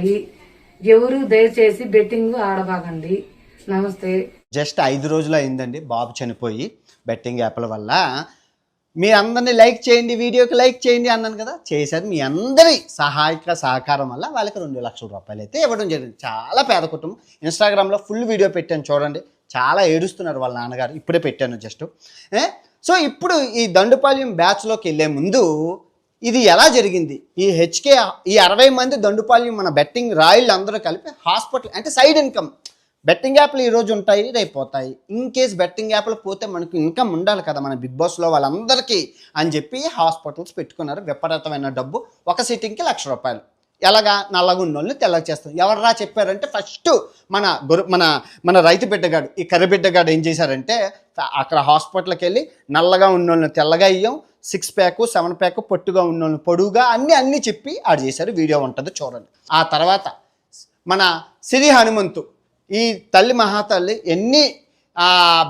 ఉన్నాయి. ఎవరు దయచేసి బెట్టింగ్ ఆడబాకండి. నమస్తే. జస్ట్ 5 రోజులు అయిందండి బాబు చనిపోయి బెట్టింగ్ యాప్ల వల్ల. మీ అందరినీ లైక్ చేయండి, వీడియోకి లైక్ చేయండి అన్నాను కదా, చేశారు. మీ అందరి సహకారం వల్ల వాళ్ళకి 2 లక్షల రూపాయలు అయితే ఇవ్వడం జరిగింది. చాలా పేద కుటుంబం. ఇన్స్టాగ్రామ్లో ఫుల్ వీడియో పెట్టాను చూడండి. చాలా ఏడుస్తున్నారు వాళ్ళ నాన్నగారు. ఇప్పుడే పెట్టాను జస్ట్. సో ఇప్పుడు ఈ దండుపాలెం బ్యాచ్లోకి వెళ్ళే ముందు ఇది ఎలా జరిగింది, ఈ హెచ్కే ఈ 60 మంది దండుపాలెం మన బెట్టింగ్ రాయిళ్ళు అందరూ కలిపి హాస్పిటల్ అంటే సైడ్ ఇన్కమ్. బెట్టింగ్ యాప్లు ఈరోజు ఉంటాయి, రేపు పోతాయి. ఇన్ కేస్ బెట్టింగ్ యాప్లు పోతే మనకు ఇన్కమ్ ఉండాలి కదా మన బిగ్ బాస్లో వాళ్ళందరికీ అని చెప్పి హాస్పిటల్స్ పెట్టుకున్నారు. విపరీతమైన డబ్బు. ఒక సిట్టింగ్కి 1 లక్ష రూపాయలు. ఎలాగా నల్లగా ఉన్నోళ్ళని తెల్లగా చేస్తాం. ఎవర్రా చెప్పారంటే ఫస్ట్ మన మన రైతు బిడ్డగాడు, ఈ కర్రి బిడ్డగాడు ఏం చేశారంటే అక్కడ హాస్పిటల్కి వెళ్ళి నల్లగా ఉన్నోళ్ళని తెల్లగా ఇయ్యం, 6 ప్యాక్ 7 ప్యాక్ పొట్టుగా ఉన్నోళ్ళని పొడుగుగా అన్నీ చెప్పి ఆడు చేశారు. వీడియో ఉంటుంది చూడండి. ఆ తర్వాత మన సిరి హనుమంతు, ఈ తల్లి మహాతల్లి ఎన్ని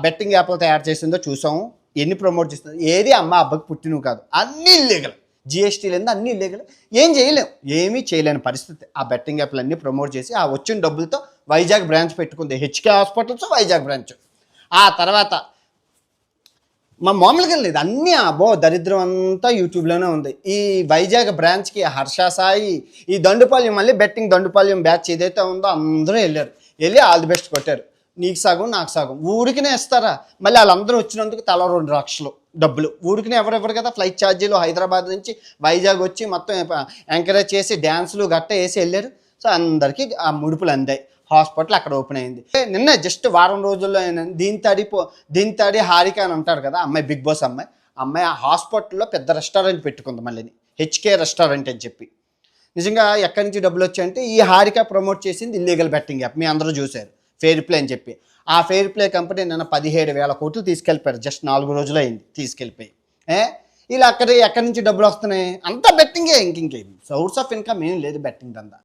బెట్టింగ్ యాప్లు తయారు చేసిందో చూసాము, ఎన్ని ప్రమోట్ చేస్తుందో. ఏది అమ్మ అబ్బకి పుట్టినవి కాదు, అన్నీ ఇల్లీగల్. జిఎస్టీలు అన్నీ ఇల్లీగల్. ఏం చేయలేం, ఏమీ చేయలేని పరిస్థితి. ఆ బెట్టింగ్ యాప్లు అన్నీ ప్రమోట్ చేసి ఆ వచ్చిన డబ్బులతో వైజాగ్ బ్రాంచ్ పెట్టుకుంది. HK hospitals Vizag branch. ఆ తర్వాత మామూలుగా లేదు, అన్నీ దరిద్రం అంతా యూట్యూబ్లోనే ఉంది. ఈ వైజాగ్ బ్రాంచ్కి హర్ష సాయి, ఈ దండుపాలెం మళ్ళీ బెట్టింగ్ దండుపాలెం బ్యాచ్ ఏదైతే ఉందో అందరూ వెళ్ళి ఆల్ ది బెస్ట్ కొట్టారు. నీకు సగం నాకు సగం. ఊరికినే ఇస్తారా? మళ్ళీ వాళ్ళందరూ వచ్చినందుకు తల 2 లక్షలు డబ్బులు ఊరికినే ఎవరెవరు కదా. ఫ్లైట్ ఛార్జీలు హైదరాబాద్ నుంచి వైజాగ్ వచ్చి మొత్తం ఎంకరేజ్ చేసి డ్యాన్సులు గట్ట వేసి వెళ్ళారు. సో అందరికీ ఆ ముడుపులు అందాయి. హాస్పిటల్ అక్కడ ఓపెన్ అయింది. నిన్న జస్ట్ వారం రోజుల్లో దీంతాడి హారిక అని ఉంటారు కదా అమ్మాయి, బిగ్ బాస్ అమ్మాయి ఆ హాస్పిటల్లో పెద్ద రెస్టారెంట్ పెట్టుకుంది. మళ్ళీ హెచ్కే రెస్టారెంట్ అని చెప్పి. నిజంగా ఎక్కడి నుంచి డబ్బులు వచ్చాయంటే ఈ హారిక ప్రమోట్ చేసింది ఇల్లీగల్ బెట్టింగ్ యాప్. మీ అందరూ చూశారు, ఫెయిర్ ప్లే అని చెప్పి. ఆ ఫెయిర్ ప్లే కంపెనీ నిన్న 17,000 కోట్లు తీసుకెళ్ళిపోయారు. జస్ట్ 4 రోజులు అయింది తీసుకెళ్ళిపోయి. ఇలా ఎక్కడి నుంచి డబ్బులు వస్తున్నాయి? అంతా బెట్టింగే. ఇంకేం సోర్స్ ఆఫ్ ఇన్కమ్ ఏం లేదు బెట్టింగ్ దందా.